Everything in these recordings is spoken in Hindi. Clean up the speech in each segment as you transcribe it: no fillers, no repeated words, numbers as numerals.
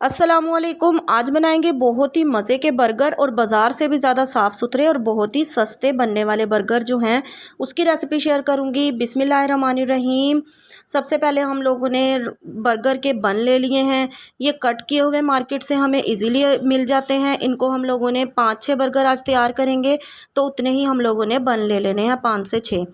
अस्सलामुअलैकुम। आज बनाएंगे बहुत ही मज़े के बर्गर और बाज़ार से भी ज़्यादा साफ़ सुथरे और बहुत ही सस्ते बनने वाले बर्गर जो हैं उसकी रेसिपी शेयर करूंगी। बिस्मिल्लाहिर्रहमानिर्रहीम। सबसे पहले हम लोगों ने बर्गर के बन ले लिए हैं। ये कट किए हुए मार्केट से हमें इजीली मिल जाते हैं। इनको हम लोगों ने 5-6 बर्गर आज तैयार करेंगे तो उतने ही हम लोगों ने बन ले लेने हैं, 5 से 6।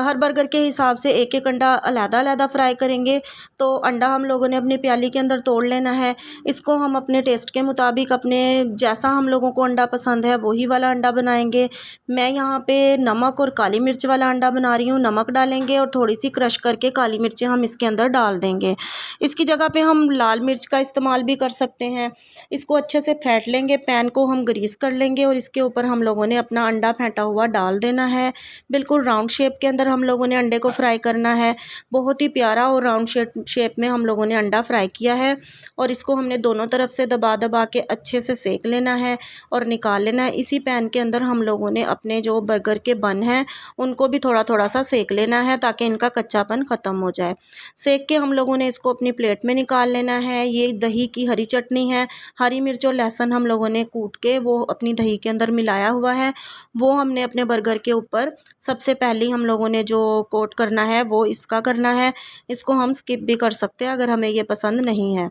हर बर्गर के हिसाब से एक एक अंडा अलग-अलग फ्राई करेंगे। तो अंडा हम लोगों ने अपनी प्याली के अंदर तोड़ लेना है। इसको हम अपने टेस्ट के मुताबिक, अपने जैसा हम लोगों को अंडा पसंद है वही वाला अंडा बनाएंगे। मैं यहाँ पे नमक और काली मिर्च वाला अंडा बना रही हूँ। नमक डालेंगे और थोड़ी सी क्रश करके काली मिर्चें हम इसके अंदर डाल देंगे। इसकी जगह पे हम लाल मिर्च का इस्तेमाल भी कर सकते हैं। इसको अच्छे से फेंट लेंगे, पैन को हम ग्रीस कर लेंगे और इसके ऊपर हम लोगों ने अपना अंडा फेंटा हुआ डाल देना है। बिल्कुल राउंड शेप के अंदर हम लोगों ने अंडे को फ्राई करना है। बहुत ही प्यारा और राउंड शेप में हम लोगों ने अंडा फ्राई किया है और इसको हमने दोनों तरफ से दबा दबा के अच्छे से सेक लेना है और निकाल लेना है। इसी पैन के अंदर हम लोगों ने अपने जो बर्गर के बन हैं उनको भी थोड़ा थोड़ा सा सेक लेना है ताकि इनका कच्चापन ख़त्म हो जाए। सेक के हम लोगों ने इसको अपनी प्लेट में निकाल लेना है। ये दही की हरी चटनी है। हरी मिर्च और लहसुन हम लोगों ने कूट के वो अपनी दही के अंदर मिलाया हुआ है। वो हमने अपने बर्गर के ऊपर सबसे पहले हम लोगों ने जो कोट करना है वो इसका करना है। इसको हम स्किप भी कर सकते हैं अगर हमें ये पसंद नहीं है।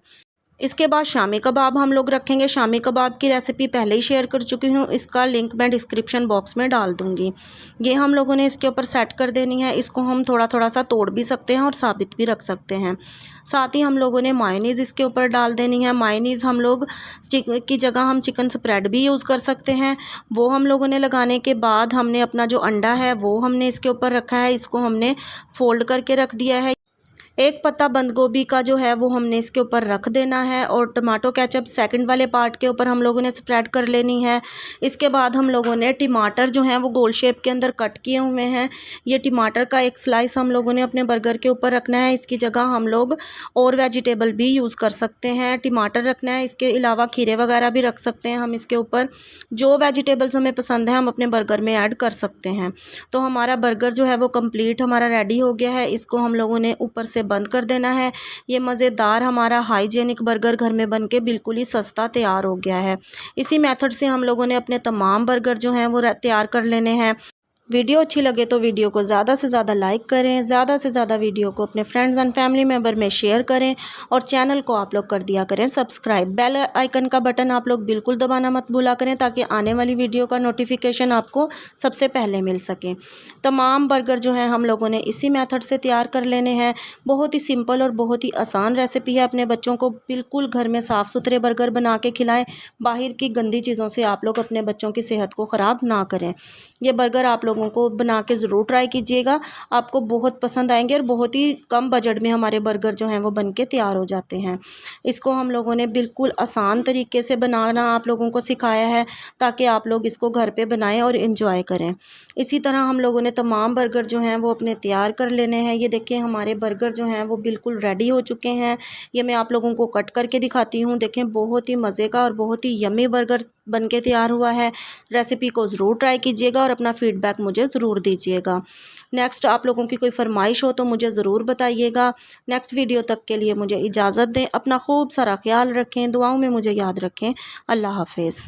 इसके बाद शामी कबाब हम लोग रखेंगे। शामी कबाब की रेसिपी पहले ही शेयर कर चुकी हूँ, इसका लिंक मैं डिस्क्रिप्शन बॉक्स में डाल दूँगी। ये हम लोगों ने इसके ऊपर सेट कर देनी है। इसको हम थोड़ा थोड़ा सा तोड़ भी सकते हैं और साबित भी रख सकते हैं। साथ ही हम लोगों ने मायोनीज़ इसके ऊपर डाल देनी है। मायोनीज़ हम लोग की जगह हम चिकन स्प्रेड भी यूज़ कर सकते हैं। वो हम लोगों ने लगाने के बाद हमने अपना जो अंडा है वो हमने इसके ऊपर रखा है। इसको हमने फोल्ड करके रख दिया है। एक पत्ता बंद गोभी का जो है वो हमने इसके ऊपर रख देना है और टमाटो केचप सेकंड वाले पार्ट के ऊपर हम लोगों ने स्प्रेड कर लेनी है। इसके बाद हम लोगों ने टमाटर जो हैं वो गोल शेप के अंदर कट किए हुए हैं। ये टमाटर का एक स्लाइस हम लोगों ने अपने बर्गर के ऊपर रखना है। इसकी जगह हम लोग और वेजिटेबल भी यूज़ कर सकते हैं। टमाटर रखना है, इसके अलावा खीरे वगैरह भी रख सकते हैं हम इसके ऊपर। जो वेजिटेबल्स हमें पसंद है हम अपने बर्गर में ऐड कर सकते हैं। तो हमारा बर्गर जो है वो कम्प्लीट हमारा रेडी हो गया है। इसको हम लोगों ने ऊपर से बंद कर देना है। ये मज़ेदार हमारा हाइजेनिक बर्गर घर में बनके बिल्कुल ही सस्ता तैयार हो गया है। इसी मेथड से हम लोगों ने अपने तमाम बर्गर जो हैं वो तैयार कर लेने हैं। वीडियो अच्छी लगे तो वीडियो को ज़्यादा से ज़्यादा लाइक करें, ज़्यादा से ज़्यादा वीडियो को अपने फ्रेंड्स एंड फैमिली मेम्बर में शेयर करें और चैनल को आप लोग कर दिया करें सब्सक्राइब। बेल आइकन का बटन आप लोग बिल्कुल दबाना मत भूला करें ताकि आने वाली वीडियो का नोटिफिकेशन आपको सबसे पहले मिल सके। तमाम बर्गर जो हैं हम लोगों ने इसी मेथड से तैयार कर लेने हैं। बहुत ही सिंपल और बहुत ही आसान रेसिपी है। अपने बच्चों को बिल्कुल घर में साफ़ सुथरे बर्गर बना के खिलाएँ। बाहर की गंदी चीज़ों से आप लोग अपने बच्चों की सेहत को ख़राब ना करें। ये बर्गर आप लोगों को बना के ज़रूर ट्राई कीजिएगा, आपको बहुत पसंद आएंगे और बहुत ही कम बजट में हमारे बर्गर जो हैं वो बन के तैयार हो जाते हैं। इसको हम लोगों ने बिल्कुल आसान तरीके से बनाना आप लोगों को सिखाया है ताकि आप लोग इसको घर पे बनाएं और इन्जॉय करें। इसी तरह हम लोगों ने तमाम बर्गर जो हैं वो अपने तैयार कर लेने हैं। ये देखिए हमारे बर्गर जो हैं वो बिल्कुल रेडी हो चुके हैं। ये मैं आप लोगों को कट करके दिखाती हूँ। देखें बहुत ही मज़े का और बहुत ही यम्मी बर्गर बन के तैयार हुआ है। रेसिपी को ज़रूर ट्राई कीजिएगा और अपना फीडबैक मुझे ज़रूर दीजिएगा। नेक्स्ट आप लोगों की कोई फरमाइश हो तो मुझे ज़रूर बताइएगा। नेक्स्ट वीडियो तक के लिए मुझे इजाज़त दें। अपना खूब सारा ख्याल रखें, दुआओं में मुझे याद रखें। अल्लाह हाफ़िज़।